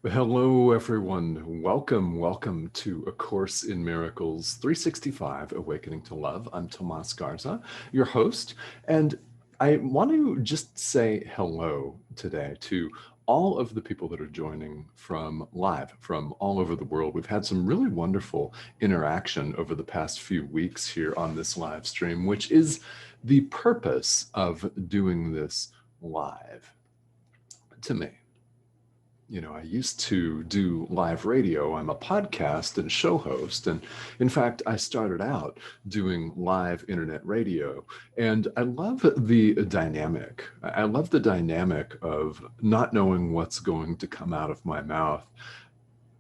Well, hello, everyone. Welcome to A Course in Miracles 365, Awakening to Love. I'm Tomas Garza, your host, and I want to just say hello today to all of the people that are joining from live from all over the world. We've had some really wonderful interaction over the past few weeks here on this live stream, which is the purpose of doing this live to me. I used to do live radio. I'm a podcast and show host. And in fact, I started out doing live internet radio. And I love the dynamic. I love the dynamic of not knowing what's going to come out of my mouth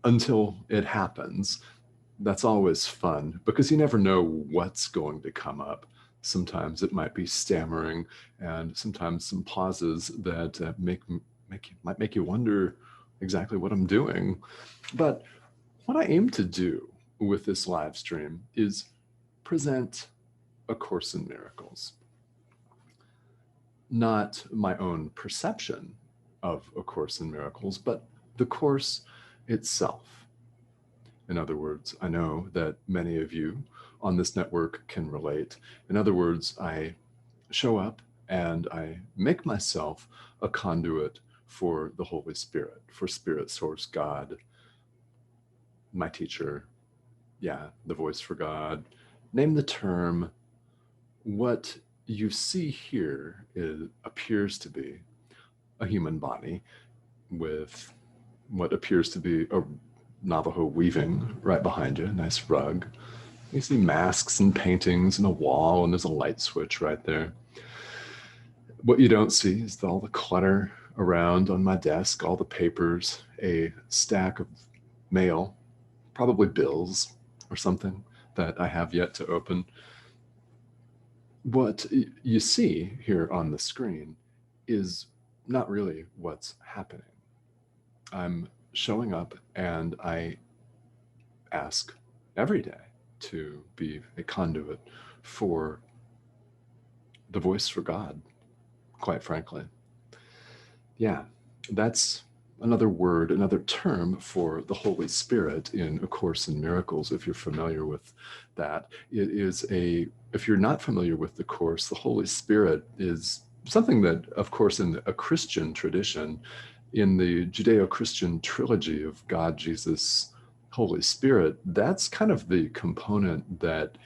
until it happens. That's always fun because you never know what's going to come up. Sometimes it might be stammering, and sometimes some pauses that might make you wonder exactly what I'm doing. But what I aim to do with this live stream is present A Course in Miracles, not my own perception of A Course in Miracles, but the Course itself. In other words, I know that many of you on this network can relate. In other words, I show up and I make myself a conduit for the Holy Spirit, for Spirit Source God, my teacher, the voice for God. Name the term. What you see here appears to be a human body with what appears to be a Navajo weaving right behind you, a nice rug. You see masks and paintings and a wall, and there's a light switch right there. What you don't see is all the clutter around on my desk, all the papers, a stack of mail, probably bills or something that I have yet to open. What you see here on the screen is not really what's happening. I'm showing up and I ask every day to be a conduit for the voice for God, quite frankly. Yeah, that's another word, another term for the Holy Spirit in A Course in Miracles, if you're familiar with that. If you're not familiar with the Course, the Holy Spirit is something that, of course, in a Christian tradition, in the Judeo-Christian trilogy of God, Jesus, Holy Spirit, that's kind of the component that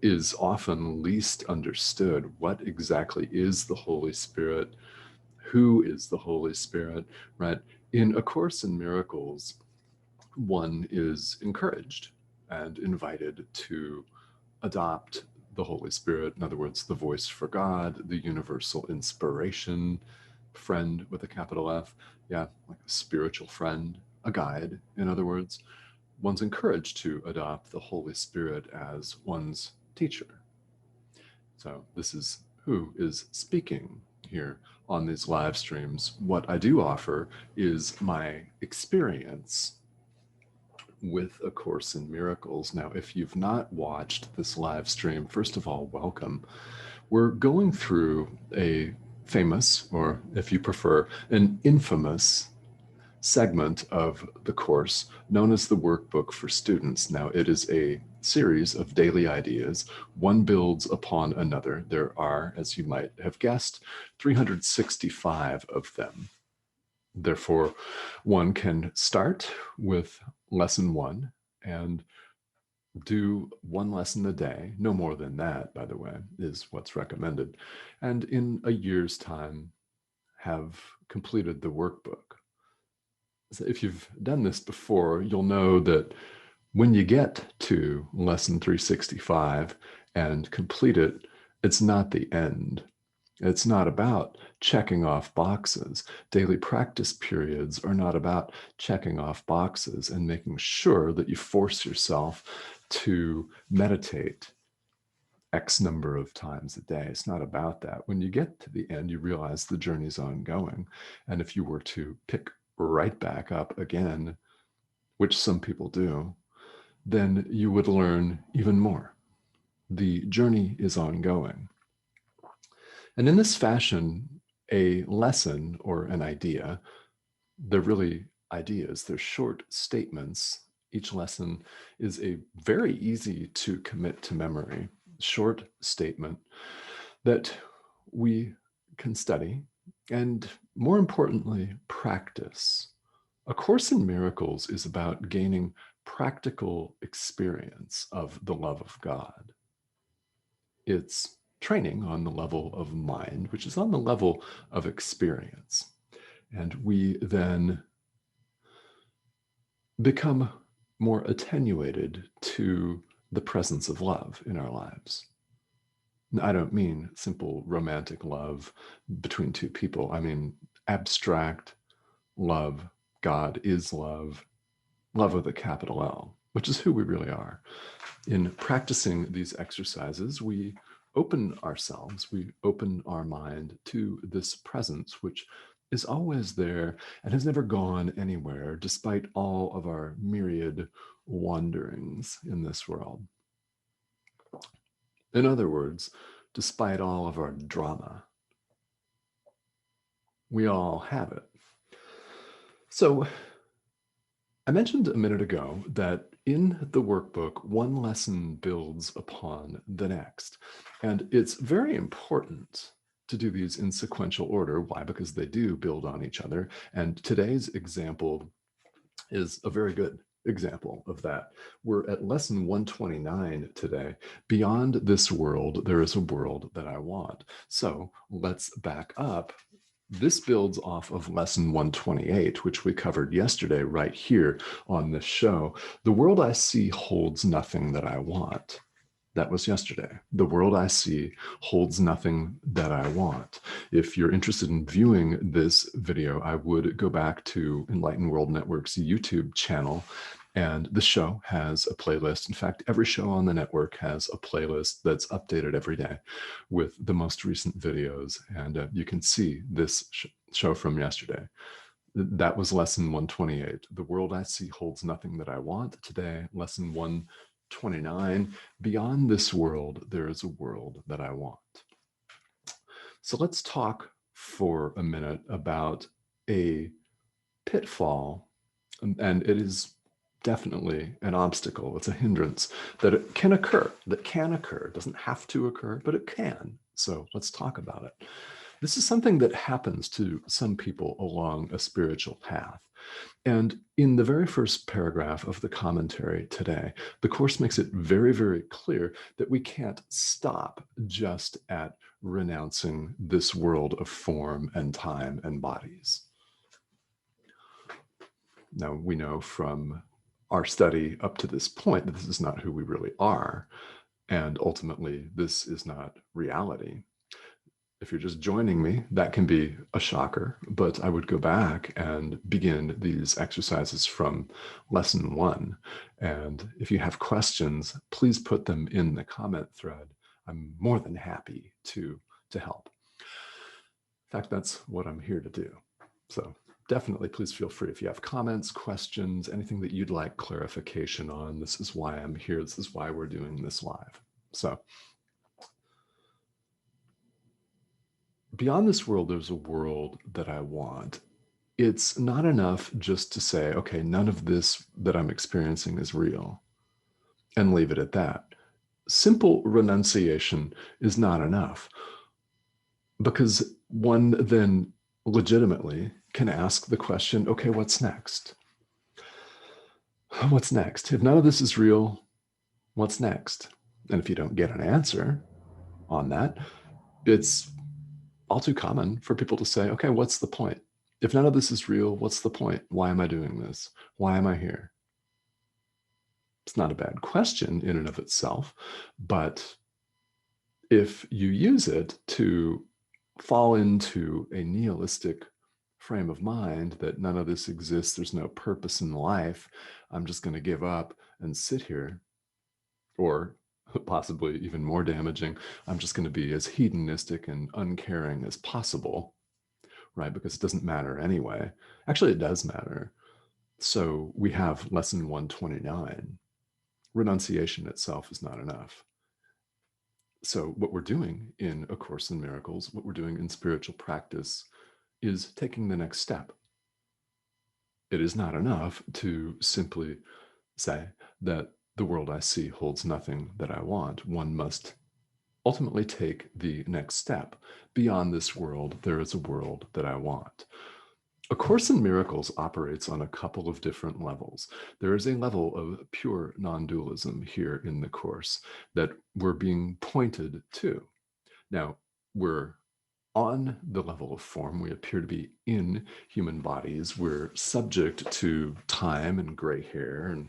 is often least understood. What exactly is the Holy Spirit? Who is the Holy Spirit, right? In A Course in Miracles, one is encouraged and invited to adopt the Holy Spirit, in other words, the voice for God, the universal inspiration, friend with a capital F, like a spiritual friend, a guide, in other words. One's encouraged to adopt the Holy Spirit as one's teacher. So this is who is speaking here on these live streams. What I do offer is my experience with A Course in Miracles. Now, if you've not watched this live stream, first of all, welcome. We're going through a famous, or if you prefer, an infamous segment of the course known as the Workbook for Students. Now, it is a series of daily ideas. One builds upon another. There are, as you might have guessed, 365 of them. Therefore, one can start with lesson one and do one lesson a day. No more than that, by the way, is what's recommended. And in a year's time, have completed the workbook. So if you've done this before, you'll know that when you get to lesson 365 and complete it, it's not the end. It's not about checking off boxes. Daily practice periods are not about checking off boxes and making sure that you force yourself to meditate X number of times a day. It's not about that. When you get to the end, you realize the journey's ongoing. And if you were to pick right back up again, which some people do, then you would learn even more. The journey is ongoing. And in this fashion, a lesson or an idea, they're really ideas. They're short statements. Each lesson is a very easy to commit to memory, short statement that we can study and, more importantly, practice. A Course in Miracles is about gaining practical experience of the love of God. It's training on the level of mind, which is on the level of experience. And we then become more attenuated to the presence of love in our lives. I don't mean simple romantic love between two people. I mean abstract love. God is love, love with a capital L, which is who we really are. In practicing these exercises, we open ourselves, we open our mind to this presence, which is always there and has never gone anywhere, despite all of our myriad wanderings in this world. In other words, despite all of our drama, we all have it. So I mentioned a minute ago that in the workbook, one lesson builds upon the next. And it's very important to do these in sequential order. Why? Because they do build on each other. And today's example is a very good example of that. We're at lesson 129 today. Beyond this world, there is a world that I want. So let's back up. This builds off of lesson 128, which we covered yesterday right here on this show. The world I see holds nothing that I want. That was yesterday. The world I see holds nothing that I want. If you're interested in viewing this video, I would go back to Enlightened World Network's YouTube channel, and the show has a playlist. In fact, every show on the network has a playlist that's updated every day with the most recent videos, and you can see this show from yesterday. That was lesson 128. The world I see holds nothing that I want. Today, lesson 129. Beyond this world, there is a world that I want. So let's talk for a minute about a pitfall, and it is definitely an obstacle. It's a hindrance that it can occur, It doesn't have to occur, but it can. So let's talk about it. This is something that happens to some people along a spiritual path. And in the very first paragraph of the commentary today, the Course makes it very, very clear that we can't stop just at renouncing this world of form and time and bodies. Now, we know from our study up to this point that this is not who we really are. And ultimately, this is not reality. If you're just joining me, that can be a shocker, but I would go back and begin these exercises from lesson 1. And if you have questions, please put them in the comment thread. I'm more than happy to help. In fact, that's what I'm here to do. So definitely please feel free if you have comments, questions, anything that you'd like clarification on. This is why I'm here. This is why we're doing this live. So beyond this world, there's a world that I want. It's not enough just to say, okay, none of this that I'm experiencing is real, and leave it at that. Simple renunciation is not enough, because one then legitimately can ask the question, okay, what's next? What's next? If none of this is real, what's next? And if you don't get an answer on that, it's all too common for people to say, okay, what's the point? If none of this is real, what's the point? Why am I doing this? Why am I here? It's not a bad question in and of itself, but if you use it to fall into a nihilistic frame of mind that none of this exists, there's no purpose in life, I'm just going to give up and sit here, or possibly even more damaging, I'm just going to be as hedonistic and uncaring as possible, right? Because it doesn't matter anyway. Actually, it does matter. So we have lesson 129. Renunciation itself is not enough. So what we're doing in A Course in Miracles, what we're doing in spiritual practice, is taking the next step. It is not enough to simply say that the world I see holds nothing that I want. One must ultimately take the next step. Beyond this world, there is a world that I want. A Course in Miracles operates on a couple of different levels. There is a level of pure non-dualism here in the Course that we're being pointed to. Now, we're on the level of form. We appear to be in human bodies. We're subject to time and gray hair and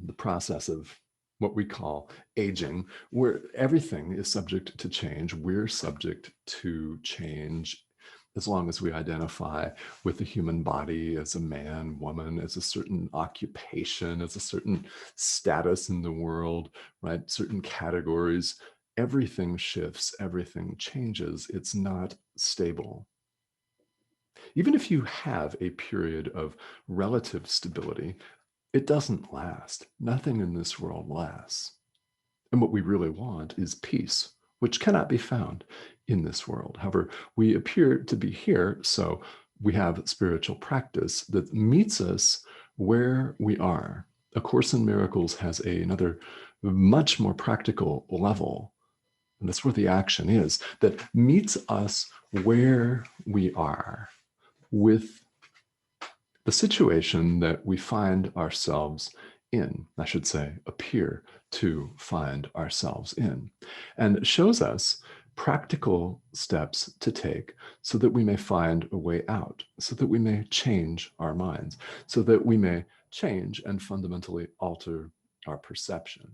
the process of what we call aging, where everything is subject to change. We're subject to change as long as we identify with the human body as a man, woman, as a certain occupation, as a certain status in the world, right? Certain categories. Everything shifts, everything changes. It's not stable. Even if you have a period of relative stability, it doesn't last. Nothing in this world lasts. And what we really want is peace, which cannot be found in this world. However, we appear to be here, so we have spiritual practice that meets us where we are. A Course in Miracles has another much more practical level, and that's where the action is, that meets us where we are with the situation that we find ourselves in, I should say, appear to find ourselves in, and shows us practical steps to take so that we may find a way out, so that we may change our minds, so that we may change and fundamentally alter our perception.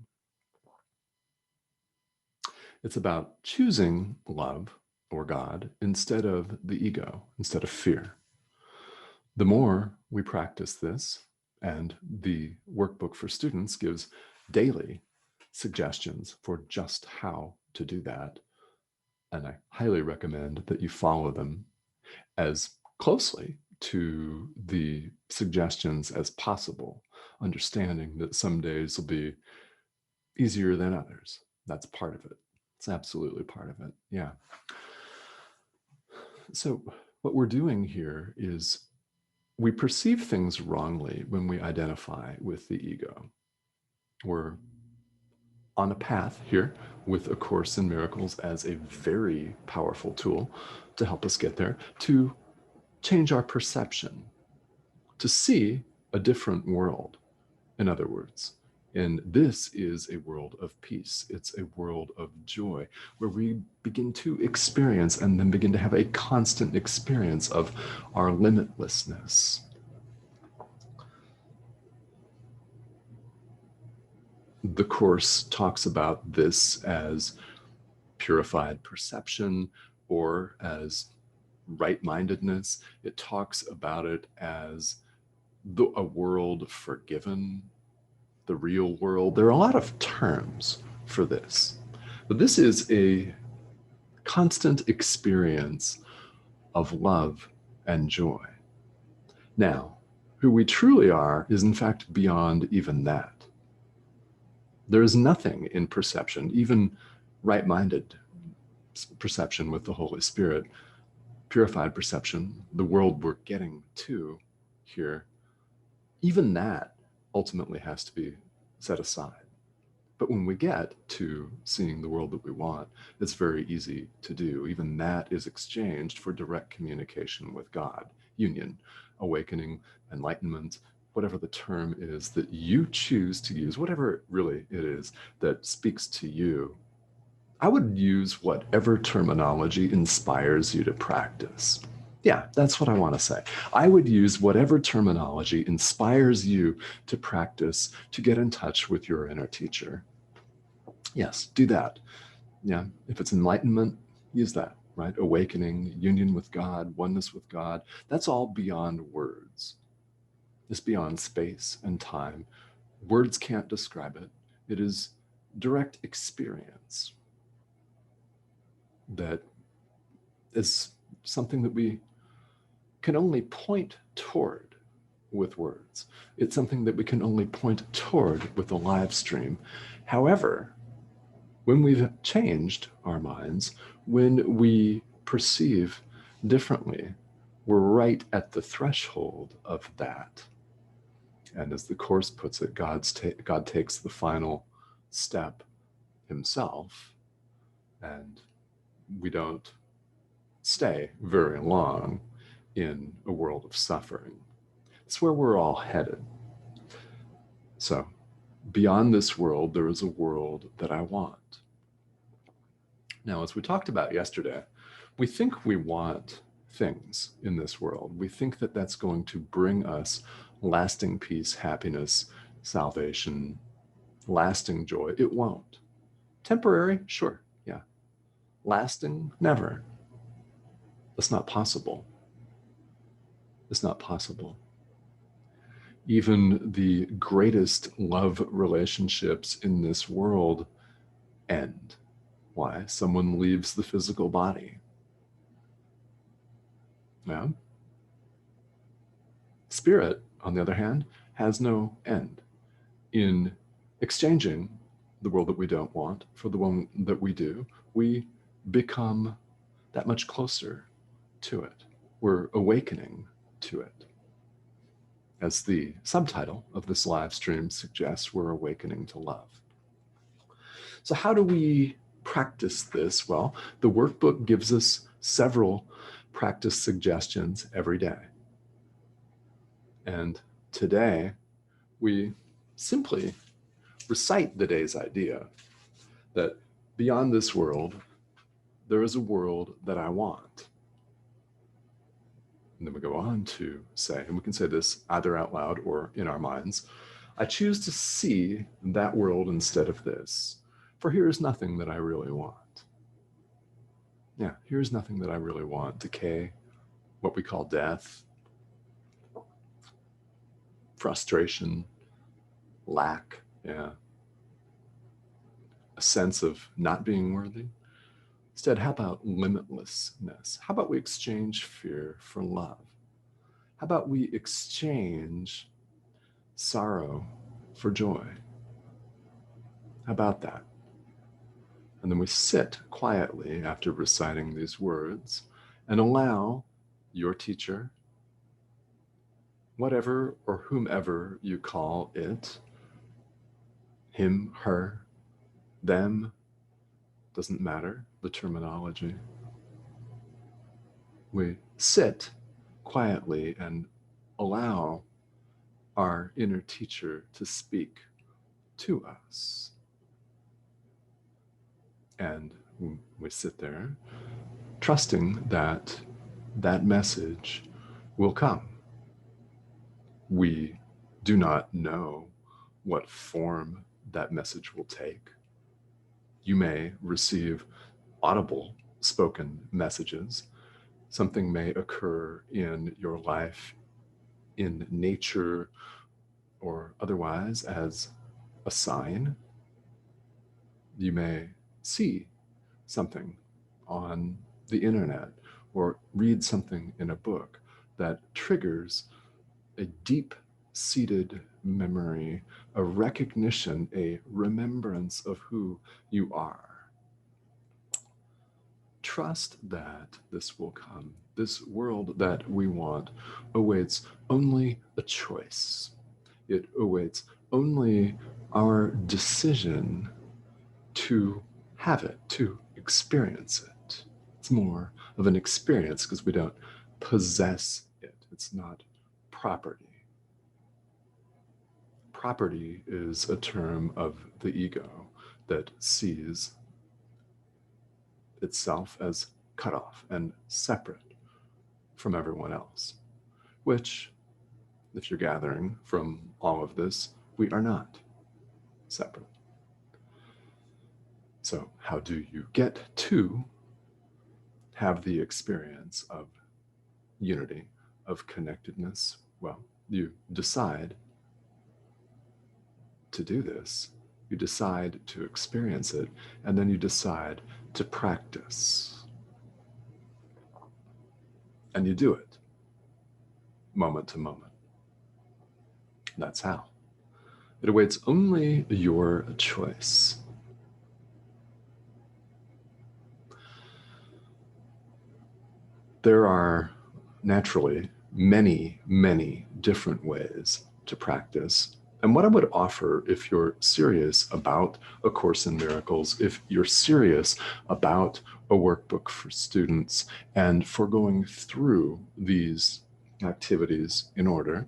It's about choosing love or God instead of the ego, instead of fear. The more we practice this, and the workbook for students gives daily suggestions for just how to do that, and I highly recommend that you follow them as closely to the suggestions as possible, understanding that some days will be easier than others. That's part of it. It's absolutely part of it. Yeah. So what we're doing here is we perceive things wrongly when we identify with the ego. We're on a path here with A Course in Miracles as a very powerful tool to help us get there, to change our perception, to see a different world, in other words. And this is a world of peace. It's a world of joy where we begin to experience and then begin to have a constant experience of our limitlessness. The Course talks about this as purified perception or as right-mindedness. It talks about it as a world forgiven, the real world. There are a lot of terms for this, but this is a constant experience of love and joy. Now, who we truly are is in fact beyond even that. There is nothing in perception, even right-minded perception with the Holy Spirit, purified perception, the world we're getting to here, even that ultimately has to be set aside. But when we get to seeing the world that we want, it's very easy to do. Even that is exchanged for direct communication with God, union, awakening, enlightenment, whatever the term is that you choose to use, whatever really it is that speaks to you. I would use whatever terminology inspires you to practice. Yeah, that's what I want to say. I would use whatever terminology inspires you to practice, to get in touch with your inner teacher. Yes, do that. Yeah, if it's enlightenment, use that, right? Awakening, union with God, oneness with God, that's all beyond words. It's beyond space and time. Words can't describe it. It is direct experience that is something that we can only point toward with words. It's something that we can only point toward with a live stream. However, when we've changed our minds, when we perceive differently, We're right at the threshold of that. And as the Course puts it, God takes the final step himself, and we don't stay very long in a world of suffering. It's where we're all headed. So, beyond this world, there is a world that I want. Now, as we talked about yesterday, we think we want things in this world. We think that that's going to bring us lasting peace, happiness, salvation, lasting joy. It won't. Temporary, sure, yeah. Lasting, never. That's not possible. It's not possible. Even the greatest love relationships in this world end. Why? Someone leaves the physical body. Yeah. Spirit, on the other hand, has no end. In exchanging the world that we don't want for the one that we do, we become that much closer to it. We're awakening to it. As the subtitle of this live stream suggests, we're awakening to love. So how do we practice this? Well, the workbook gives us several practice suggestions every day. And today, we simply recite the day's idea that beyond this world, there is a world that I want. And then we go on to say, and we can say this either out loud or in our minds, I choose to see that world instead of this, for here is nothing that I really want. Yeah, here's nothing that I really want. Decay, what we call death, frustration, lack, yeah, a sense of not being worthy. Instead, how about limitlessness? How about we exchange fear for love? How about we exchange sorrow for joy? How about that? And then we sit quietly after reciting these words and allow your teacher, whatever or whomever you call it, him, her, them, doesn't matter the terminology. We sit quietly and allow our inner teacher to speak to us. And we sit there trusting that that message will come. We do not know what form that message will take. You may receive audible spoken messages. Something may occur in your life, in nature, or otherwise as a sign. You may see something on the internet or read something in a book that triggers a deep-seated memory, a recognition, a remembrance of who you are. Trust that this will come. This world that we want awaits only a choice. It awaits only our decision to have it, to experience it. It's more of an experience because we don't possess it. It's not property. Property is a term of the ego that sees itself as cut off and separate from everyone else, which, if you're gathering from all of this, we are not separate. So how do you get to have the experience of unity, of connectedness? Well, you decide to do this. You decide to experience it, and then you decide to practice. And you do it moment to moment. That's how. It awaits only your choice. There are naturally many, many different ways to practice. And what I would offer, if you're serious about A Course in Miracles, if you're serious about a workbook for students and for going through these activities in order,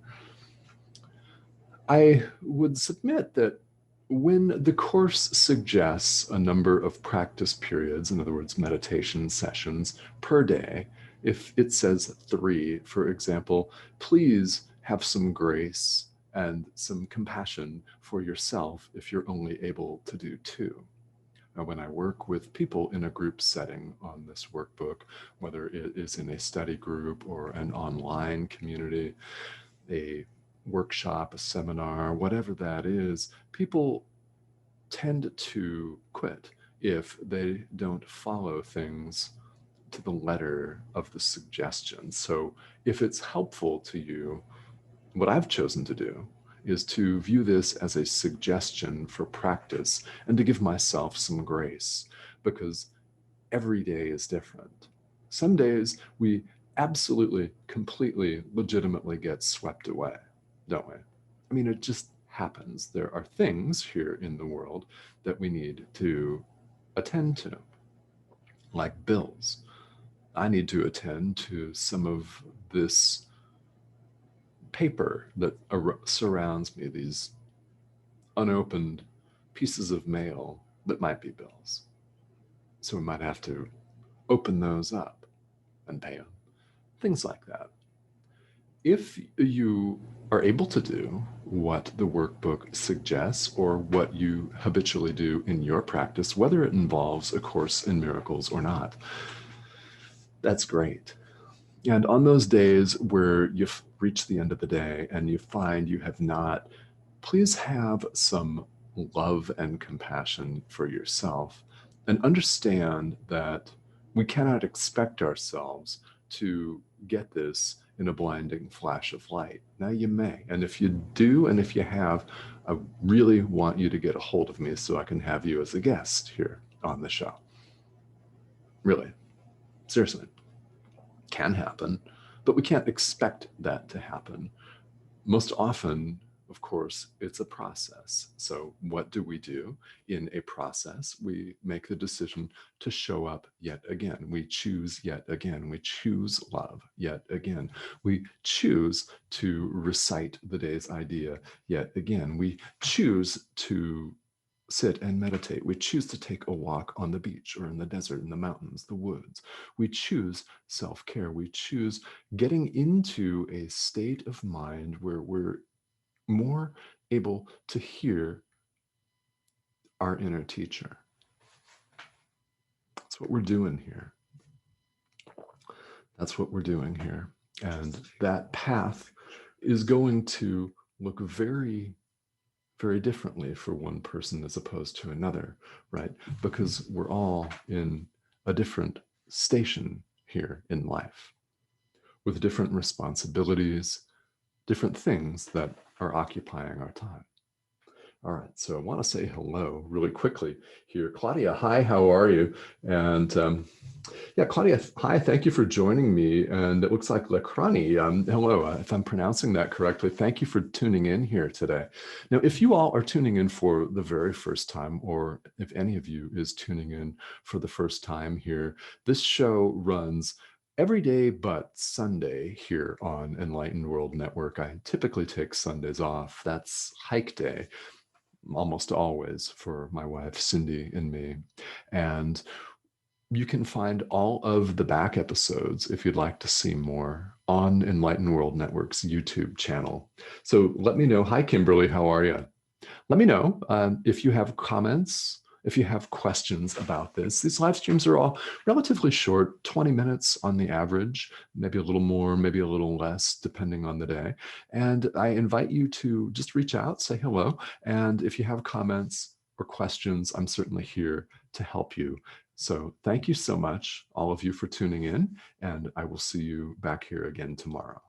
I would submit that when the course suggests a number of practice periods, in other words, meditation sessions per day, if it says 3, for example, please have some grace and some compassion for yourself if you're only able to do 2. Now, when I work with people in a group setting on this workbook, whether it is in a study group or an online community, a workshop, a seminar, whatever that is, people tend to quit if they don't follow things to the letter of the suggestion. So if it's helpful to you, what I've chosen to do is to view this as a suggestion for practice and to give myself some grace, because every day is different. Some days we absolutely, completely, legitimately get swept away, don't we? I mean, it just happens. There are things here in the world that we need to attend to, like bills. I need to attend to some of this paper that surrounds me, these unopened pieces of mail that might be bills. So we might have to open those up and pay them, things like that. If you are able to do what the workbook suggests or what you habitually do in your practice, whether it involves A Course in Miracles or not, that's great. And on those days where you've reached the end of the day and you find you have not, please have some love and compassion for yourself and understand that we cannot expect ourselves to get this in a blinding flash of light. Now you may, and if you do, and if you have, I really want you to get a hold of me so I can have you as a guest here on the show. Really, seriously, can happen, but we can't expect that to happen. Most often, of course, it's a process. So what do we do in a process? We make the decision to show up yet again. We choose yet again. We choose love yet again. We choose to recite the day's idea yet again. We choose to sit and meditate. We choose to take a walk on the beach or in the desert, in the mountains, the woods. We choose self-care. We choose getting into a state of mind where we're more able to hear our inner teacher. That's what we're doing here. That's what we're doing here. And that path is going to look very, very differently for one person as opposed to another, right? Because we're all in a different station here in life with different responsibilities, different things that are occupying our time. All right, so I want to say hello really quickly here. Claudia, hi, how are you? And yeah, Claudia, hi, thank you for joining me. And it looks like Lakrani, hello, if I'm pronouncing that correctly, thank you for tuning in here today. Now, if you all are tuning in for the very first time, or if any of you is tuning in for the first time here, this show runs every day but Sunday here on Enlightened World Network. I typically take Sundays off. That's hike day, almost always, for my wife, Cindy, and me. And you can find all of the back episodes, if you'd like to see more, on Enlightened World Network's YouTube channel. So let me know. Hi, Kimberly, how are you? Let me know if you have comments, if you have questions about this. These live streams are all relatively short, 20 minutes on the average, maybe a little more, maybe a little less, depending on the day. And I invite you to just reach out, say hello. And if you have comments or questions, I'm certainly here to help you. So thank you so much, all of you, for tuning in, and I will see you back here again tomorrow.